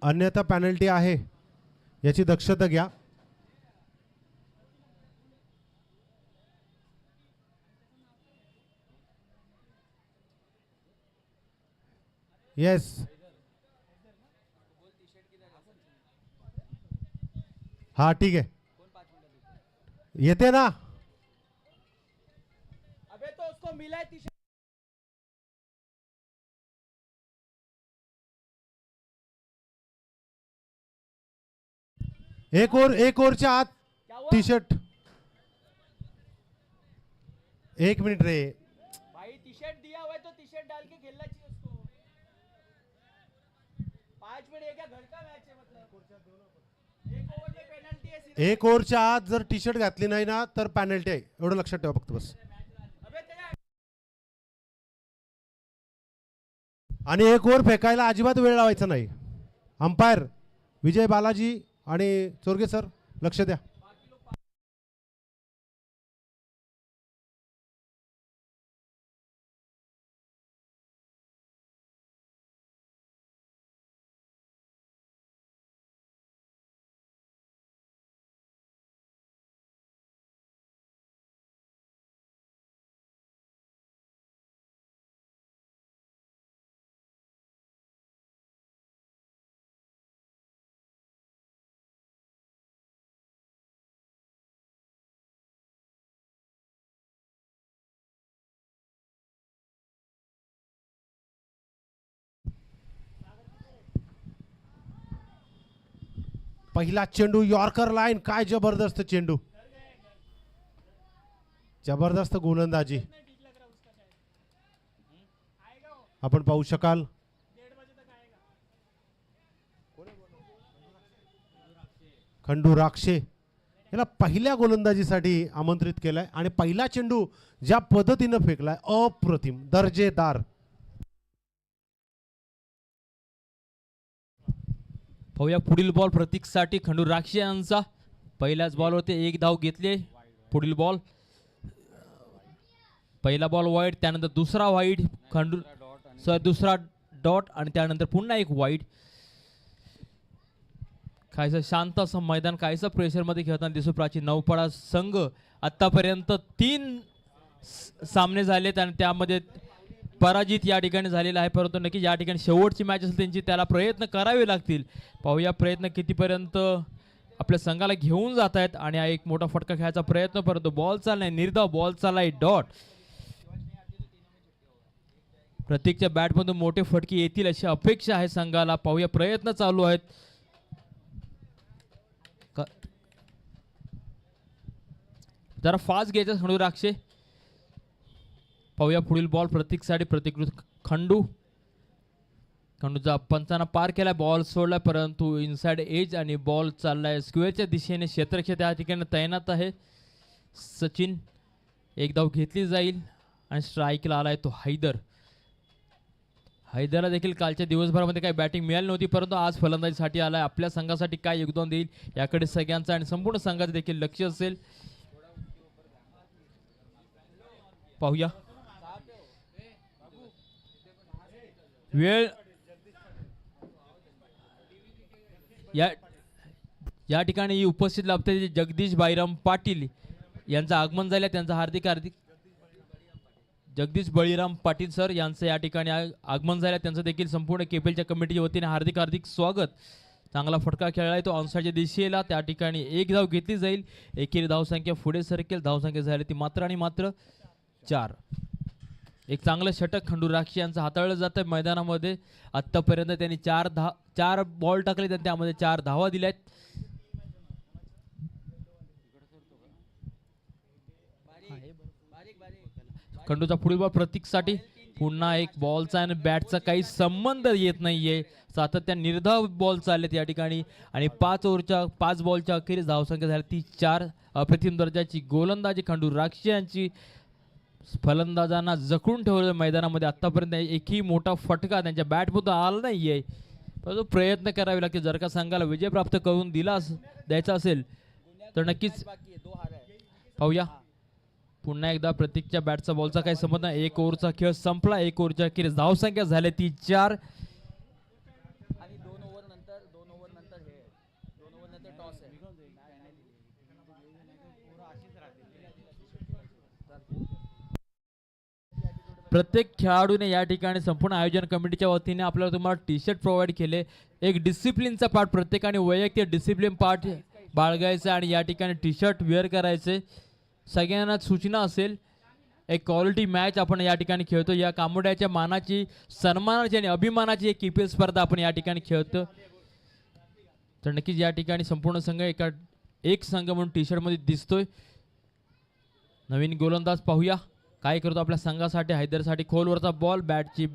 अन्यथा पेनल्टी आहे, याची दक्षता घ्या. येस, हा ठीक आहे, येते ना. अबे तो उसको मिला है टी-शर्ट. एक ओव्हरच्या आत क्या हुआ टी शर्ट. एक मिनिट रे. भाई? टी-शर्ट दिया हुआ है तो टी-शर्ट डाल के खेलना चाहिए उसको. 5 मिनट ये क्या घर का मैच है? मतलब एक ओवर में पेनल्टी है सीधा. एक ओव्हरच्या आत जर टी शर्ट घातली नाही ना तर पेनल्टी आहे, एवढं लक्षात ठेवा फक्त बस. अबे तेरा आणि एक ओव्हर फेकायला अजिबात वेळ लावायचा नाही. अंपायर विजय बालाजी आणि चोरगे सर लक्ष द्या. पहिला चेंडू यॉर्कर लाईन, काय जबरदस्त चेंडू, जबरदस्त गोलंदाजी आपण पाहू शकाल. खंडू राक्षे याला पहिल्या गोलंदाजीसाठी आमंत्रित केलंय आणि पहिला चेंडू ज्या पद्धतीनं फेकलाय अप्रतिम, दर्जेदार. पाहूया पुढील बॉल प्रतीकसाठी खंडू राक्षे यांचा. पहिल्याच बॉलवरती एक धाव घेतले. पुढील बॉल, पहिला बॉल वाईड, त्यानंतर दुसरा वाईड, खंडू दुसरा डॉट आणि त्यानंतर पुन्हा एक वाईड. काहीसं शांत असं मैदान, काहीसं प्रेशरमध्ये खेळताना दिसू प्राचीन नौपाडा संघ. आतापर्यंत 3 सामने झालेत आणि त्यामध्ये पराजित या ठिकाणी झालेला आहे, परंतु नक्की या ठिकाणी शेवटची मॅच असेल त्यांची, त्याला प्रयत्न करावे लागतील. पाहूया प्रयत्न कितीपर्यंत आपल्या संघाला घेऊन जात आहेत. आणि हा एक मोठा फटका खेळायचा प्रयत्न, परंतु बॉल चाललाय निर्धाव, बॉल चाललाय डॉट. प्रत्येकच्या बॅटमधून मोठे फटके येतील अशी अपेक्षा आहे संघाला. पाहूया प्रयत्न चालू आहेत. जरा फास्ट घ्यायचा खंडू राक्षे. पाहूया पुढील बॉल प्रतीकसाठी, प्रतिकृत खंडू. खंडूचा पंचांना पार केला, बॉल सोडला, परंतु इनसाइड एज आणि बॉल चाललाय स्क्वेअरच्या दिशेने. क्षेत्ररक्षक त्या ठिकाणी तैनात आहे. सचिन, एक धाव घेतली जाईल आणि स्ट्राईकला आलाय तो हैदर. हैदरला देखील कालच्या दिवसभरामध्ये काही बॅटिंग मिळाली नव्हती, परंतु आज फलंदाजीसाठी आलाय. आपल्या संघासाठी काय योगदान देईल याकडे सगळ्यांचं आणि संपूर्ण संघाचं देखील लक्ष असेल. पाहूया वेळ. या ठिकाणी उपस्थित लाभते जगदीश बाईराम पाटील यांचं आगमन झालं. त्यांचं हार्दिक जगदीश बळीराम पाटील सर यांचं या ठिकाणी आगमन झालं. त्यांचं देखील संपूर्ण केपीएलच्या कमिटीच्या वतीने हार्दिक स्वागत. चांगला फटका खेळलाय तो ऑनसाईडच्या दिशेला. त्या ठिकाणी एक धाव घेतली जाईल. एकेरी धावसंख्या पुढे सरकेल. धावसंख्या झाली ती मात्र आणि मात्र 4. एक चांगलं षटक खंडू राक्षे यांचं हाताळलं जातं मैदानामध्ये. आत्तापर्यंत त्यांनी 4 बॉल टाकले, त्यांनी त्यामध्ये 4 धावा दिल्यात. खंडूचा पुढील बॉल प्रतीकसाठी. पुन्हा एक बॉलचा आणि बॅटचा काही संबंध येत नाहीये. सातत्याने निर्धाव बॉल चाललेत या ठिकाणी आणि 5 बॉलच्या अखेरीस धावसंख्या झाली ती 4. अप्रतिम दर्जाची गोलंदाजी खंडू राक्षे यांची. फलंदाजांना जखडून ठेवलं मैदानामध्ये. आतापर्यंत एकही मोठा फटका त्यांच्या बॅटमधून आला नाहीये, परंतु प्रयत्न करावे लागतील. जर का संघाला विजय प्राप्त करून द्यायचा असेल तर नक्कीच. पाहूया पुन्हा एकदा प्रतीकच्या बॅटचा बॉलचा काही संबंध नाही. 1 ओव्हरचा खेळ संपला. 1 ओव्हरच्या अखेरीस धावसंख्या झाली ती 4. नंतर 2 ओव्हर नंतर हे 2 ओव्हर नंतर टॉस आहे प्रत्येक खेळाडूने या ठिकाणी संपूर्ण आयोजन कमिटीच्या वतीने आपल्याला तुम्हाला टी शर्ट प्रोव्हाइड केले. एक डिसिप्लिनचा पार्ट प्रत्येकाने वैयक्तिक डिसिप्लिन पार्ट बाळगायचा आणि या ठिकाणी टी शर्ट वेअर करायचे. सगळ्यांना सूचना असेल एक क्वालिटी मॅच आपण या ठिकाणी खेळतो. या कामोड्याच्या मानाची सन्मानाची आणि अभिमानाची एक KPL स्पर्धा आपण या ठिकाणी खेळतो. तर नक्कीच या ठिकाणी संपूर्ण संघ एक संघ म्हणून टी शर्टमध्ये दिसतोय. नवीन गोलंदाज पाहूया काय करतो आपल्या संघासाठी. हैदरसाठी खोलवरचा बॉल बॅटची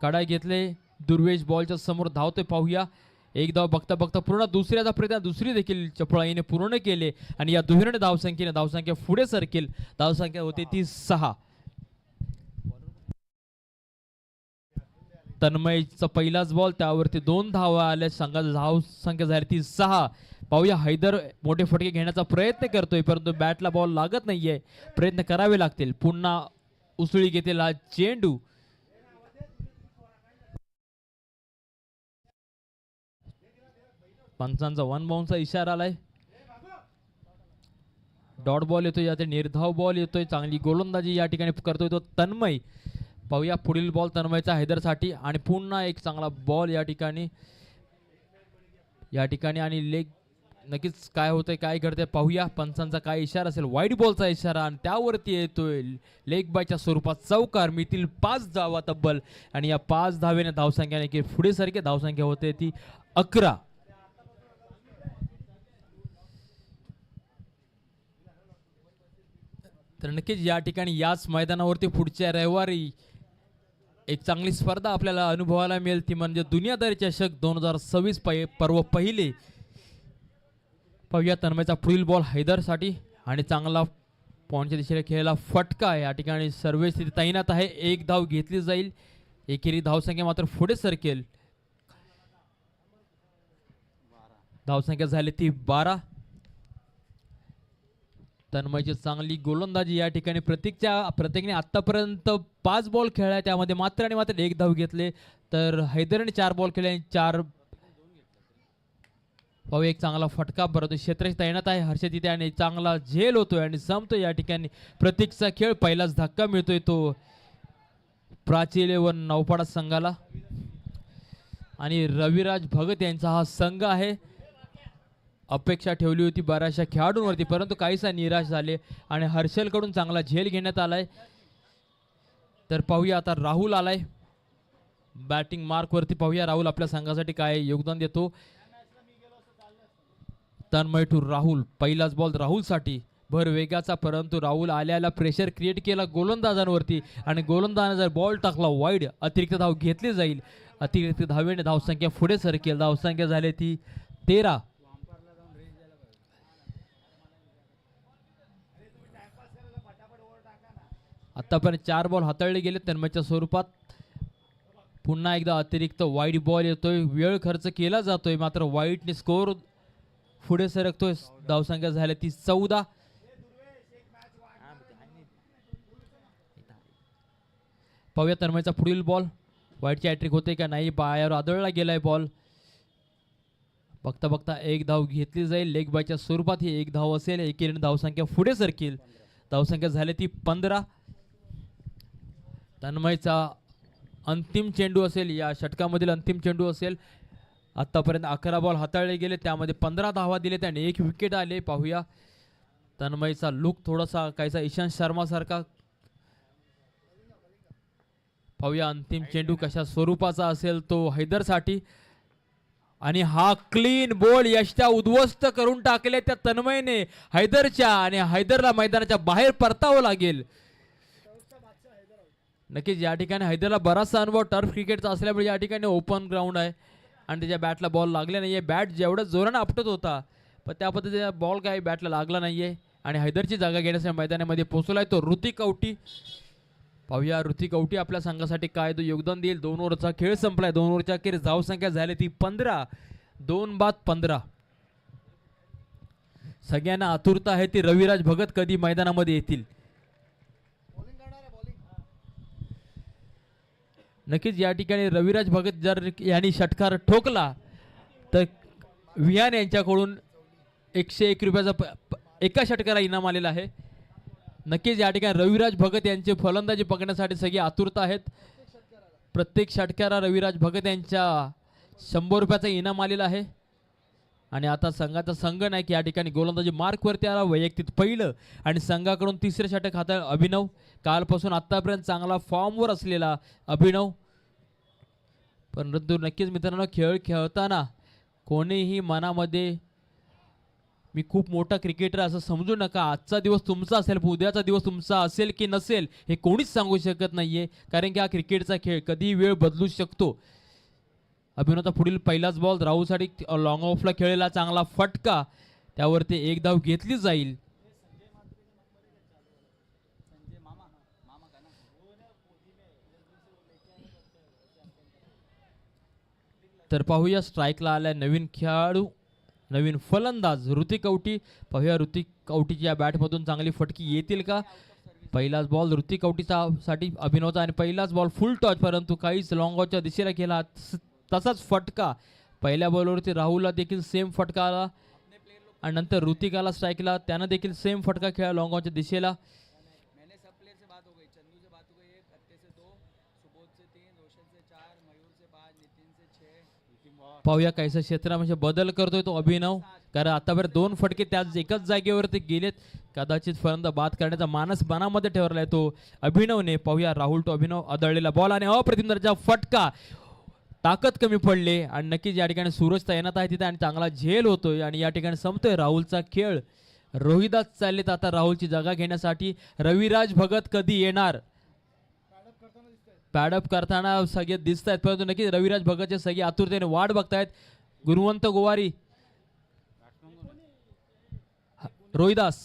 कडाई घेतले. दुर्वेश बॉलच्या समोर धावतोय पाहूया. एक धाव बघता बघता पूर्ण दुसऱ्याचा प्रयत्न दुसरी देखील चपळाईने पूर्ण केले आणि या दुहेरीने धावसंख्या पुढे सरकेल. धावसंख्या होते ती 6. तन्मयचा पहिलाच बॉल त्यावरती 2 धावा आल्या. संघाची धावसंख्या झाली ती 6. पाहूया हैदर मोठे फटके घेण्याचा प्रयत्न करतोय परंतु बॅटला बॉल लागत नाहीये. प्रयत्न करावे लागतील. पुन्हा उसळी घेतील हा चेंडू. पंचांचा 1 बाउन्सचा इशारा आलाय. डॉट बॉल येतोय या निर्धाव बॉल येतोय. चांगली गोलंदाजी या ठिकाणी करतोय तो तन्मय. पाहूया पुढील बॉल तन्मयचा हैदरसाठी आणि पुन्हा एक चांगला बॉल या ठिकाणी आणि लेग नक्कीच काय होतंय काय घडतंय पाहूया. पंचांचा काय इशारा असेल. वाईट बॉलचा इशारा आणि त्यावरती येतोय लेग बायच्या स्वरूपात चौकार. मिळतील 5 धावा तब्बल आणि या 5 धावेने धावसंख्याने की पुढे सारखे धावसंख्या होते ती 11. तर नक्कीच या ठिकाणी याच मैदानावरती पुढच्या रविवारी एक चांगली स्पर्धा आपल्याला अनुभवायला मिळेल. ती म्हणजे दुनियादारी चषक 2026 पर्व पहिले. पाहूया तन्मयचा पुढील बॉल हैदरसाठी आणि चांगला पॉईंटच्या दिशेने खेळलेला फटका. या ठिकाणी सर्व स्थिती तैनात आहे. एक धाव घेतली जाईल. एकेरी धावसंख्या मात्र पुढे सरकेल. धावसंख्या झाली ती 12. तन्मयची चांगली गोलंदाजी या ठिकाणी प्रत्येकाने आतापर्यंत 5 बॉल खेळलाय त्यामध्ये मात्र आणि मात्र 1 धाव घेतले. तर हैदरने 4 बॉल खेळले 4. पाहू एक चांगला फटका परंतु क्षेत्राची तैनात आहे. हर्षद तिथे आणि चांगला झेल होतोय आणि संपतोय या ठिकाणी प्रतीकचा खेळ. पहिलाच धक्का मिळतोय तो प्राची व नौपाडा संघाला आणि रविराज भगत यांचा हा संघ आहे. अपेक्षा ठेवली होती बऱ्याचशा खेळाडूंवरती परंतु काहीसा निराश झाले आणि हर्षलकडून चांगला झेल घेण्यात आलाय. तर पाहूया आता राहुल आलाय बॅटिंग मार्क वरती. पाहूया राहुल आपल्या संघासाठी काय योगदान देतो. तन्मय टू राहुल. पहिलाच बॉल राहुलसाठी भर वेगाचा परंतु राहुल आल्याला प्रेशर क्रिएट केला गोलंदाजांवरती आणि गोलंदाजाने जर बॉल टाकला वाईड अतिरिक्त धाव घेतली जाईल. अतिरिक्त धावेने धावसंख्या पुढे सरकेल. धावसंख्या झाली ती 13. आतापर्यंत 4 बॉल हाताळले गेले तन्मयच्या स्वरूपात. पुन्हा एकदा अतिरिक्त वाईट बॉल येतोय. वेळ खर्च केला जातोय मात्र वाईटने स्कोर पुढे सरकतोय. धावसंख्या झाली ती 14. पाहूया तन्मयचा पुढील बॉल. वाईटची हॅट्रिक होते का नाही. पायावर आदळला गेलाय बॉल. बघता बघता 1 धाव घेतली जाईल. लेग बायच्या स्वरूपात ही 1 धाव असेल. एकेरीने धावसंख्या पुढे सरकेल. धावसंख्या झाली ती 15. तन्मयचा अंतिम चेंडू असेल. या षटकामधील अंतिम चेंडू असेल. आतापर्यंत 11 बॉल हाताळले गेले त्यामध्ये 15 धावा दिले त्याने 1 विकेट आले. पाहूया तन्मयचा लुक थोडासा काहीसा ईशांत शर्मा सारखा. पाहूया अंतिम चेंडू कशा स्वरूपाचा असेल तो हैदरसाठी आणि हा क्लीन बॉल यष्टा उद्ध्वस्त करून टाकले त्या तन्मयने हैदरच्या आणि हैदरला मैदानाच्या बाहेर परतावं लागेल. नक्कीच या ठिकाणी हैदरला बराचसा अनुभव टर्फ क्रिकेटचा असल्यामुळे या ठिकाणी ओपन ग्राउंड आहे आणि त्याच्या बॅटला बॉल लागले नाहीये. बॅट जेवढं जोरानं आपटत होता पण त्या पद्धतीचा बॉल काही बॅटला लागला नाहीये आणि हैदरची जागा घेण्यासाठी मैदानामध्ये पोहोचलाय तो ऋतिक कवटी. पाहूया ऋतिक कवटी आपल्या संघासाठी काय तो योगदान देईल. 2 ओव्हरचा खेळ संपलाय. 2 ओव्हरच्या अखेर धावसंख्या झाली ती 15. 2 बाद 15. सगळ्यांना आतुरता आहे ती रविराज भगत कधी मैदानामध्ये येतील. नक्कीच या ठिकाणी रविराज भगत जर यांनी षटकार ठोकला तर विहान यांच्याकडून 101 रुपयाचा एका षटकाला इनाम आलेला आहे. नक्कीच या ठिकाणी रविराज भगत यांचे फलंदाजी बघण्यासाठी सगळी आतुरता आहेत. प्रत्येक षटकाला रविराज भगत यांच्या 100 रुपयाचा इनाम आलेला आहे. आणि आता संघाचा संगनायक या ठिकाणी गोलंदाजी मार्कवरती आला, वैयक्तिक पहिलं आणि संघाकडून तिसरे षटक हातात अभिनव. कालपासून आतापर्यंत चांगला फॉर्मवर असलेला अभिनव. परंतु नक्कीच मित्रांनो, खेळ खेळताना कोणीही मनामध्ये मी खूप मोठा क्रिकेटर असं समजू नका. आजचा दिवस तुमचा असेल, उद्याचा दिवस तुमचा असेल की नसेल हे कोणीच सांगू शकत नाहीये, कारण की हा क्रिकेटचा खेळ कधीही वेळ बदलू शकतो. अभिनवचा पुढील पहिलाच बॉल राहुलसाठी लॉंग ऑफला खेळलेला चांगला फटका, त्यावरती एक धाव घेतली जाईल. तर पाहूया स्ट्राईकला आलाय नवीन खेळाडू, नवीन फलंदाज ऋतिक कवटी. पाहूया ऋतिक कवटीची या बॅटमधून चांगली फटकी येतील का. पहिलाच बॉल ऋतिक कवटीचा साठी अभिनवचा आणि पहिलाच बॉल फुल टॉच, परंतु काहीच लॉंग ऑफच्या दिशेला केला. तसाच फटका पहिल्या बॉलवरती राहुलला देखील सेम फटका आला आणि नंतर ऋतिकाला स्ट्राईकला त्यानं देखील सेम फटका खेळला लॉंग ऑफच्या दिशेला. मैंने सब प्लेयर से बात हो गई, चंदू से बात हो गई 1, अत्ते से 2, सुबोध से 3, रोशन से 4, मयूर से 5, नितिन से 6. पाहूया काहीसा क्षेत्रामध्ये बदल करतोय तो अभिनव, कारण आतापर्यंत 2 फटके त्याच एकाच जागेवरती गेलेत. कदाचित फलंदाज बाद करण्याचा मानस मनामध्ये ठेवलाय तो अभिनवने. पाहूया राहुल तो अभिनव, आदळलेला बॉल आणि अप्रतिम दर्जा फटका. ताकद कमी पडले आणि नक्कीच या ठिकाणी सूरज तैनात आहे तिथे आणि चांगला झेल होतोय आणि या ठिकाणी संपतोय राहुलचा खेळ. रोहिदास चाललेत आता राहुलची जागा घेण्यासाठी. रविराज भगत कधी येणार, पॅडअप करताना सगळे दिसत आहेत, परंतु नक्कीच रविराज भगतचे सगळे आतुरतेने वाट बघतायत. गुणवंत गोवारी, रोहिदास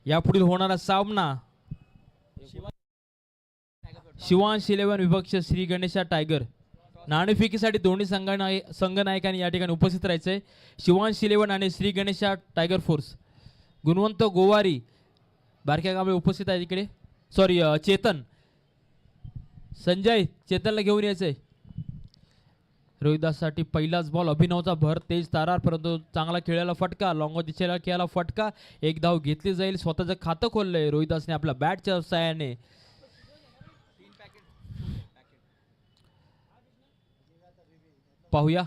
यापुढील होणारा सामना शिवांश 11 विपक्ष श्री गणेशा टायगर. नाणेफेकीसाठी दोन्ही संघनायकांनी या ठिकाणी उपस्थित राहायचंय. शिवांश 11 आणि श्री गणेशा टायगर फोर्स. गुणवंत गोवारी बारक्या गावे उपस्थित आहे इकडे. सॉरी चेतन, संजय चेतनला घेऊन यायचंय. रोहिदाससाठी पहिलाच बॉल अभिनवचा भर तेज तारार, परंतु चांगला खेळायला फटका, लॉंग दिशेला खेळायला फटका. एक धाव घेतली जाईल. स्वतःचं खातं खोललंय रोहिदासने आपल्या बॅटच्या साहाय्याने. पाहूया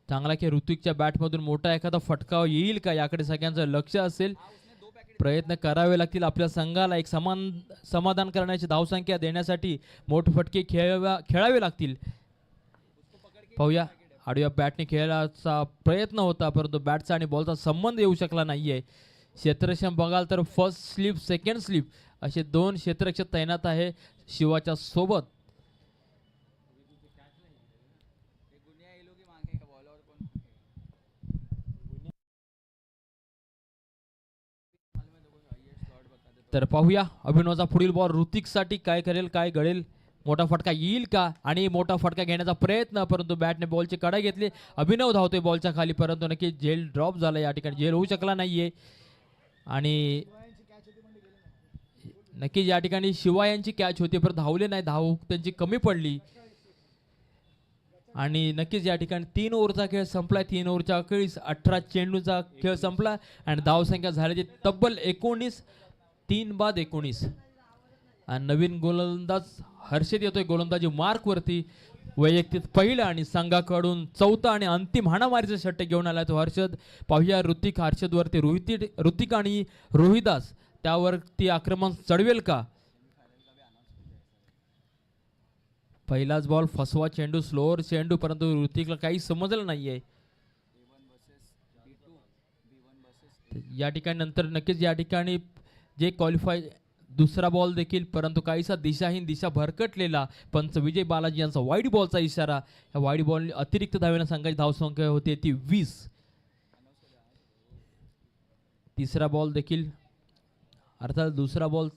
चांगला खेळ ऋतिकच्या बॅटमधून मोठा एखादा फटका येईल का, याकडे सगळ्यांचं लक्ष असेल. प्रयत्न करावे लागतील आपल्या संघाला एक समाधान करण्याची धावसंख्या देण्यासाठी. मोठे फटके खेळावे लागतील. पाहूया आडव्या बॅटने खेळायचा प्रयत्न होता, परंतु बॅटचा आणि बॉलचा संबंध येऊ शकला नाहीये. क्षेत्ररक्षण बघाल तर फर्स्ट स्लिप सेकंड स्लिप असे 2 क्षेत्ररक्षक तैनात आहे शिवाच्या सोबत. तर पाहूया अभिनवचा पुढील बॉल ऋतिकसाठी काय करेल, काय घडेल. मोठा फटका येईल का, आणि मोठा फटका घेण्याचा प्रयत्न, परंतु बॅटने बॉलची कडा घेतली. अभिनव धावतोय बॉलच्या खाली, परंतु नक्की झेल ड्रॉप झाला. या ठिकाणी झेल होऊ शकला नाहीये आणि नक्कीच या ठिकाणी शिवा यांची कॅच होती, पण धावले नाही, धाव त्यांची कमी पडली. आणि नक्कीच या ठिकाणी 3 ओव्हरचा खेळ संपला. 3 ओव्हरच्या अखेरीस 18 चेंडूचा खेळ संपला आणि धावसंख्या झाल्याची तब्बल 19, 3 बाद 19. आणि नवीन गोलंदाज हर्षद येतोय गोलंदाजी मार्कवरती. वैयक्तिक पहिला आणि संघाकडून 4था आणि अंतिम हाणामारीचा षटक घेऊन आला तो हर्षद. पाहूया ऋतिक हर्षदवरती ऋतिक आणि रोहिदास त्यावरती आक्रमण चढवेल का. पहिलाच बॉल फसवा चेंडू, स्लोअर चेंडू, परंतु ऋतिकला काही समजलं नाहीये. या ठिकाणी नंतर नक्कीच या ठिकाणी जे क्वालिफाय दुसरा बॉल देखील, परंतु काहीसा दिशाहीन, दिशा भरकटलेला. पंच विजय बालाजी यांचा वाईड बॉलचा इशारा. या वाईड बॉल अतिरिक्त धावेने संघाची धावसंख्या होती ती 20. तिसरा बॉल देखील अर्थात दुसरा बॉल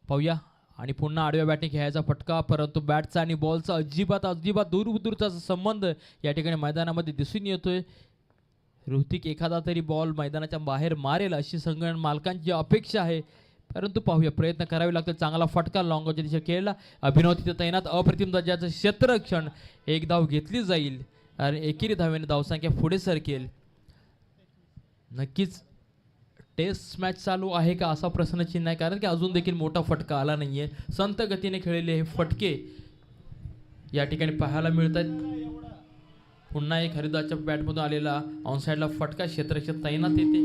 पाहूया. आणि पुन्हा आडव्या बॅटने खेळायचा फटका, परंतु बॅटचा आणि बॉलचा अजिबात दूरचा संबंध या ठिकाणी मैदानामध्ये दिसून येतोय. ऋतिक एखादा तरी बॉल मैदानाच्या बाहेर मारेल अशी संघ मालकांची अपेक्षा आहे, परंतु पाहूया प्रयत्न करावे लागतील. चांगला फटका लॉंगच्या दिशेने खेळला. अभिनव तिथे तैनात. अप्रतिम दर्जाचं क्षेत्ररक्षण. एक धाव घेतली जाईल आणि एकेरी धावेने धावसंख्या पुढे सरकेल. नक्कीच टेस्ट मॅच चालू आहे का असा प्रश्नचिन्ह आहे, कारण की अजून देखील मोठा फटका आला नाहीये. संत गतीने खेळलेले हे फटके या ठिकाणी पाहायला मिळत आहेत. पुन्हा एक हरिदासच्या बॅटमधून आलेला ऑनसाइडला फटका. क्षेत्ररक्षण तैनात येते.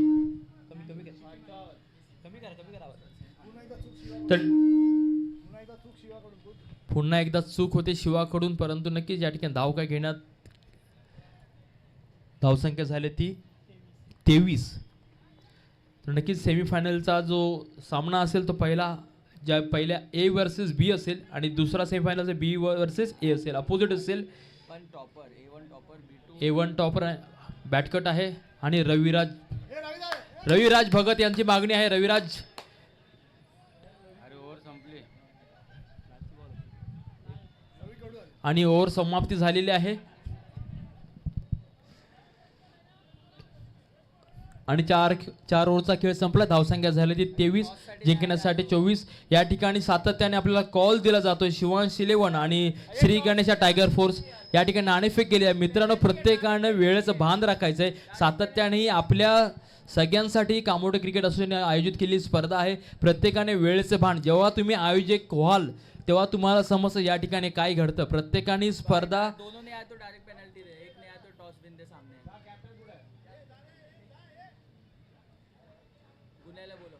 तर पुन्हा एकदा चूक होते शिवाकडून, परंतु नक्कीच या ठिकाणी धाव काय घेण्यात धावसंख्या झाली ती 23. तर नक्कीच सेमीफायनलचा जो सामना असेल तो पहिल्या ए वर्सेस बी असेल आणि दुसरा सेमीफायनलचा बी वर्सेस ए असेल, अपोजिट असेल. पण topper A1 topper B2 A1 topper बॅटकट आहे आणि रविराज भगत यांची मागणी आहे. रविराज आणि ओव्हर समाप्ती झालेली आहे आणि चार ओव्हरचा खेळ संपला. धावसंख्या झाली ती 23, जिंकण्यासाठी 24. या ठिकाणी सातत्याने आपल्याला कॉल दिला जातोय. शिवांश 11 आणि श्री गणेशा टायगर फोर्स या ठिकाणी नाणेफेक केली आहे. मित्रांनो, प्रत्येकानं वेळेचं भान राखायचंय. सातत्याने आपल्या सगळ्यांसाठी कामोडे क्रिकेट असोसिएशनने आयोजित केलेली स्पर्धा आहे. प्रत्येकाने वेळेचं भान, जेव्हा तुम्ही आयोजक व्हाल तेव्हा तुम्हाला समजतं या ठिकाणी काय घडतं. प्रत्येकाने स्पर्धा दोनों ने आया तो डायरेक्ट पेनल्टी दे, एक ने आया तो टॉस विन दे सामने. गुन्ह्याला बोलो.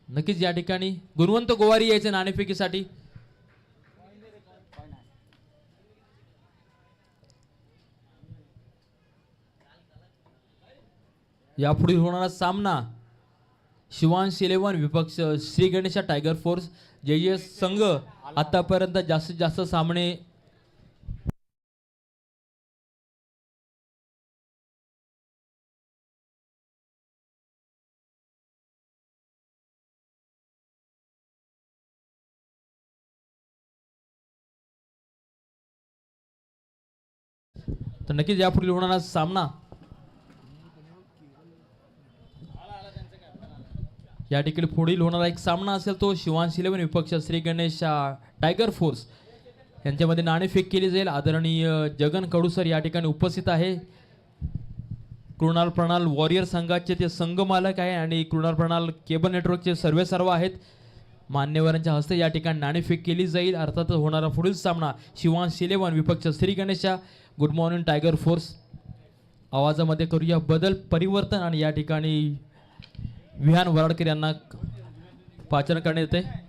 नक्कीच या ठिकाणी गुणवंत गोवारी यायचे नाणेफेकीसाठी. यापुढे होणारा सामना शिवांश 11 विपक्ष श्री गणेशा टायगर फोर्स. जे संघ आतापर्यंत जास्तीत जास्त सामने तर नक्कीच यापुढे होणारा सामना या ठिकाणी पुढील होणारा एक सामना असेल तो शिवांश 11 विपक्ष श्री गणेश टायगर फोर्स यांच्यामध्ये नाणेफेक केली जाईल. आदरणीय जगन कडूसर या ठिकाणी उपस्थित आहे. कृणाल प्रणाल वॉरियर संघाचे ते संघ मालक आहे आणि कृणाल प्रणाल केबल नेटवर्कचे सर्व आहेत. मान्यवरांच्या हस्ते या ठिकाणी नाणेफेक केली जाईल. अर्थातच होणारा पुढील सामना शिवांश 11 विपक्ष Shri Ganesha good morning tiger force. आवाजामध्ये करूया बदल परिवर्तन आणि या ठिकाणी विहान वराडकर यांना पाचन करण्यात येते.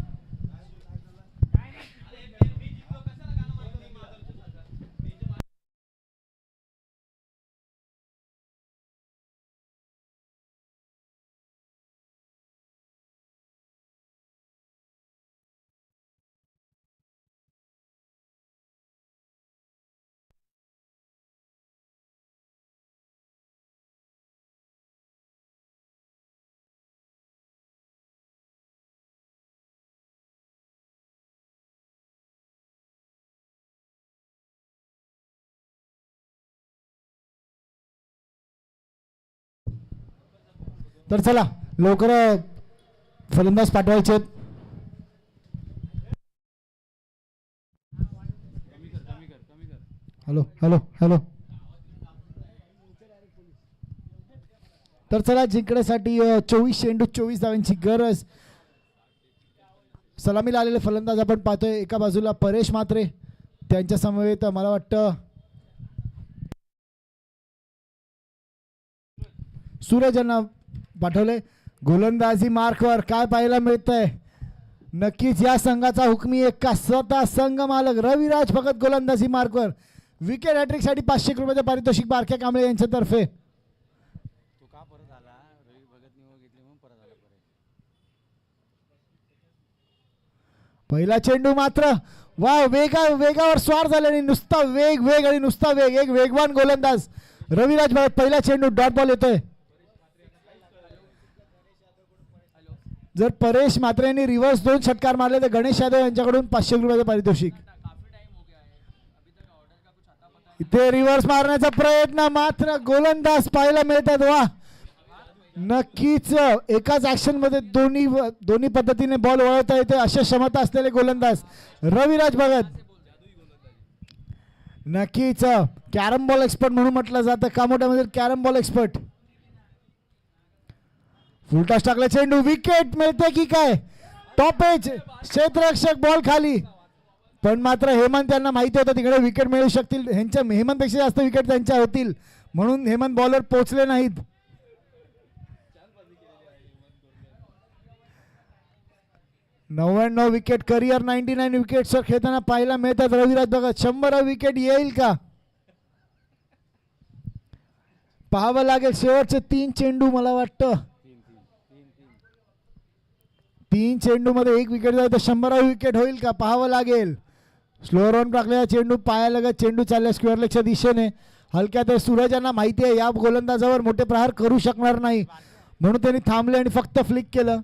तर चला लवकर फलंदाज पाठवायचे. Hello hello hello. तर चला जिंकण्यासाठी 24 चेंडू 24 धावांची गरज. सलामीला आलेले फलंदाज आपण पाहतोय. एका बाजूला परेश म्हात्रे, त्यांच्या समवेत मला वाटतं सूरज यांना पाठवले. गोलंदाजी मार्कवर काय पाहायला मिळतंय, नक्कीच या संघाचा हुकमी एक स्वतः संघ मालक रविराज भगत गोलंदाजी मार्कवर. विकेट हॅट्रिकसाठी 500 रुपयाचे पारितोषिक बारक्या कांबळे यांच्यातर्फे. तो का परत आला, रवी भगत निवड घेतली म्हणून परत आला परत. पहिला चेंडू मात्र वा वेगावर स्वार झाल्याने नुसता वेग आणि नुसता वेग. एक वेगवान गोलंदाज रविराज भगत. पहिला चेंडू डॉट बॉल येतोय. जर परेश म्हात्रे यांनी रिव्हर्स 2 षटकार मारले तर गणेश यादव यांच्याकडून 500 रुपयाचे पारितोषिक. काफी टाइम हो गया है, अभी तक ऑर्डर का कुछ आता पता इथे रिव्हर्स मारण्याचा प्रयत्न, मात्र गोलंदाज पाहायला मिळतात. वा, नक्कीच एकाच ऍक्शन मध्ये दोन्ही पद्धतीने बॉल वळवता येते अशा क्षमता असलेले गोलंदाज रविराज भगत. नक्कीच कॅरम बॉल एक्सपर्ट म्हणून म्हटलं जातं, कामोट्यामधील कॅरम बॉल एक्सपर्ट. फुलटॉस टाकला चेंडू, विकेट मिळते की काय? टॉप एज क्षेत्ररक्षक, बॉल खाली. पण मात्र हेमंत यांना माहिती होतं तिकडे विकेट मिळू शकतील, ह्यांच्या हेमंतपेक्षा जास्त विकेट त्यांच्या होतील, म्हणून हेमंत बॉलर पोहोचले नाहीत. 99 विकेट, करिअर 99 विकेट्सवर खेळताना पाहायला मिळतात रविराज भगत. 100 विकेट येईल का पाहावं लागेल. शेवटचे 3 चेंडू, मला वाटतं 3 चेंडू मध्ये 1 विकेट जाईल तर 100 विकेट होईल का पाहावं लागेल. स्लोअर ऑन टाकलेला चेंडू, पायालगत चेंडू चालला स्क्वेअर लेगच्या दिशेने. हलक्यात सूरज यांना माहिती आहे या गोलंदाजावर मोठे प्रहार करू शकणार नाही, म्हणून त्यांनी थांबले आणि फक्त फ्लिक केलं.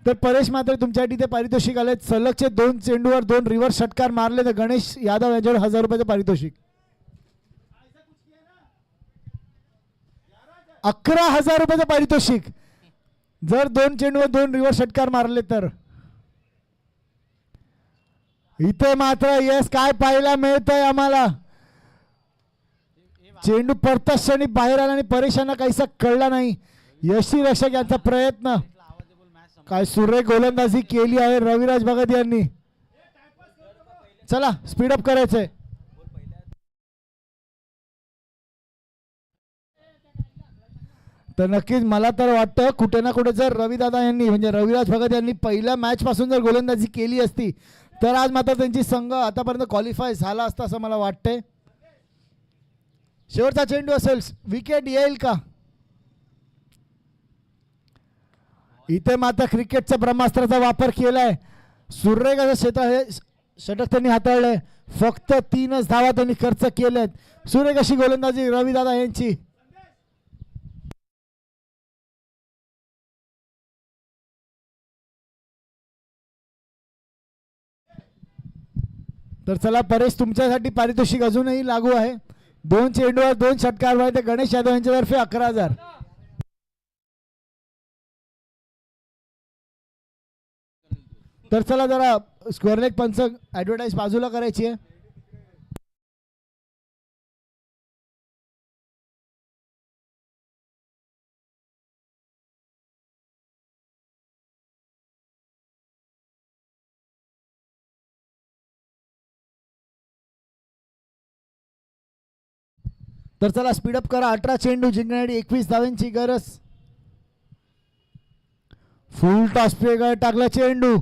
तर परेश मात्र तुमच्यासाठी ते पारितोषिक आले. सलगचे 2 चेंडूवर 2 रिव्हर्स षटकार मारले तर गणेश यादव यांच्यावर 1000 रुपयाचं पारितोषिक. 11,000 रुपयाचं पारितोषिक जर 2 चेंडूवर 2 रिव्हर्स षटकार मारले तर. इथे मात्र यस काय पाहायला मिळतंय आम्हाला, चेंडू पडताच क्षणी बाहेर आला आणि परेशांना काहीसा कळला नाही. यशी रक्षक यांचा प्रयत्न, काय सुरेख गोलंदाजी केली आहे रविराज भगत यांनी. चला स्पीडअप करायचंय. तर नक्कीच मला तर वाटतं कुठे ना कुठे जर रविदादा यांनी म्हणजे रविराज भगत यांनी पहिल्या मॅच पासून जर गोलंदाजी केली असती तर आज मात्र त्यांची संघ आतापर्यंत क्वालिफाय झाला असता असं मला वाटतंय. शेवटचा चेंडू असेल, विकेट येईल का? इथे मात्र क्रिकेटच्या ब्रह्मास्त्राचा वापर केलाय. सुरेख असं षटक त्यांनी हाताळलंय. फक्त 3च धावा त्यांनी खर्च केलेत. सुरेख अशी गोलंदाजी रविदादा यांची. तर चला परेश, तुमच्यासाठी पारितोषिक अजूनही लागू आहे. 2 चेंडूवर 2 षटकार ते गणेश यादव यांच्यातर्फे 11,000. तर चला जरा स्क्वेअर लेग पंच ऍडव्हर्टाईज बाजूला करायची आहे. तर चला स्पीडअप करा. 18 चेंडू जिंकण्यासाठी 21 धावांची गरज. फुल टॉस पे टाकला चेंडू,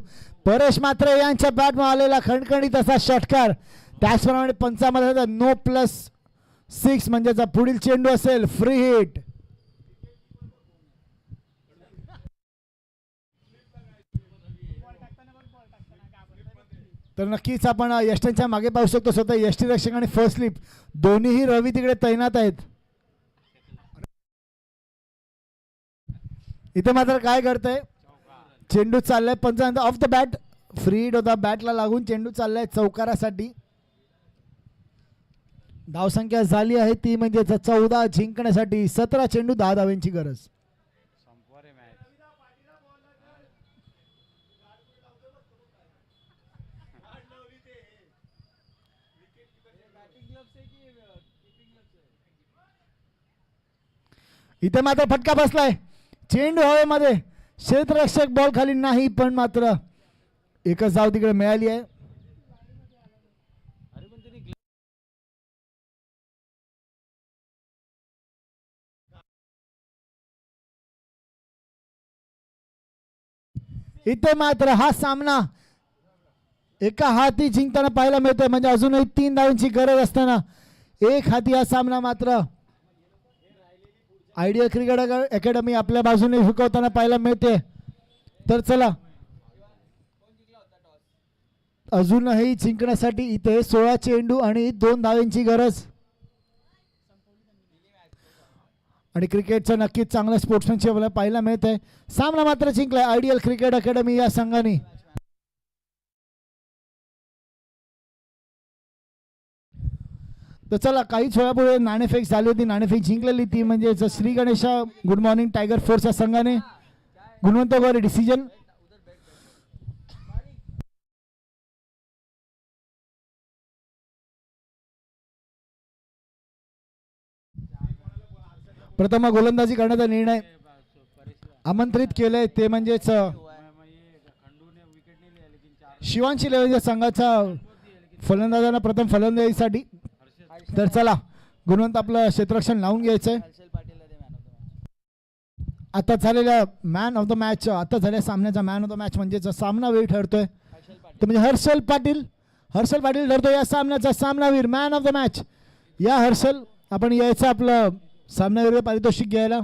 परेश मात्र यांच्या बॅटमध्ये आलेला खणखणीत असा षटकार. त्याचप्रमाणे पंचामध्ये नो +6 म्हणजे पुढील चेंडू असेल फ्री हिट. तर नक्कीच आपण यष्टींच्या मागे पाहू शकतो. स्वतः यष्टी रक्षक आणि फर्स्ट स्लिप दोन्हीही रवी तिकडे तैनात आहेत. इथे मात्र काय करतंय, चेंडू चाललाय पंचांत of the bat, free hit होता, बॅटला लागून चेंडू चाललाय चौकारासाठी. धावसंख्या झाली आहे ती म्हणजे 14 जिंकण्यासाठी 17 चेंडू 10 धावांची गरज. इथे मात्र फटका बसलाय, चेंडू हवेमध्ये, क्षेत्ररक्षक बॉल खाली नाही, पण मात्र एकच धाव तिकडे मिळाली आहे. इथे मात्र हा सामना एका हाती जिंकताना पाहायला मिळतोय, म्हणजे अजूनही 3 धावांची गरज असताना एक हाती हा सामना मात्र आयडियल क्रिकेट अकॅडमी आपल्या बाजूने हुकवताना पाहायला मिळते. तर चला अजूनही जिंकण्यासाठी इथे 16 चेंडू आणि 2 धावांची गरज. आणि क्रिकेटचं नक्कीच चांगलं स्पोर्ट्समॅनशिप आपल्याला पाहायला मिळतंय. सामना मात्र जिंकलाय आयडियल क्रिकेट अकॅडमी या संघाने. तर चला काहीच वेळापूर्वी नाणेफेक झाली होती, नाणेफेक जिंकलेली ती म्हणजेच Shri Ganesha good morning tiger फोर्सच्या संघाने गुणवंतवर डिसिजन. प्रथम गोलंदाजी करण्याचा निर्णय आमंत्रित केलंय ते म्हणजेच शिवांशी लेवलच्या संघाचा फलंदाजांना प्रथम फलंदाजीसाठी. तर चला गुणवंत आपलं क्षेत्ररक्षण लावून घ्यायचंय. हर्षल पाटीलला दे मॅन ऑफ द मॅच. आता झालेल्या मॅन ऑफ द मॅच, आता झालेल्या सामन्याचा मॅन ऑफ द मॅच म्हणजेच सामनावीर ठरतोय ते म्हणजे हर्षल पाटील. हर्षल पाटील ठरतोय या सामन्याचा सामनावीर, मॅन ऑफ द मॅच. या हर्षल आपण यायचं आपलं सामनावीर पारितोषिक घ्यायला.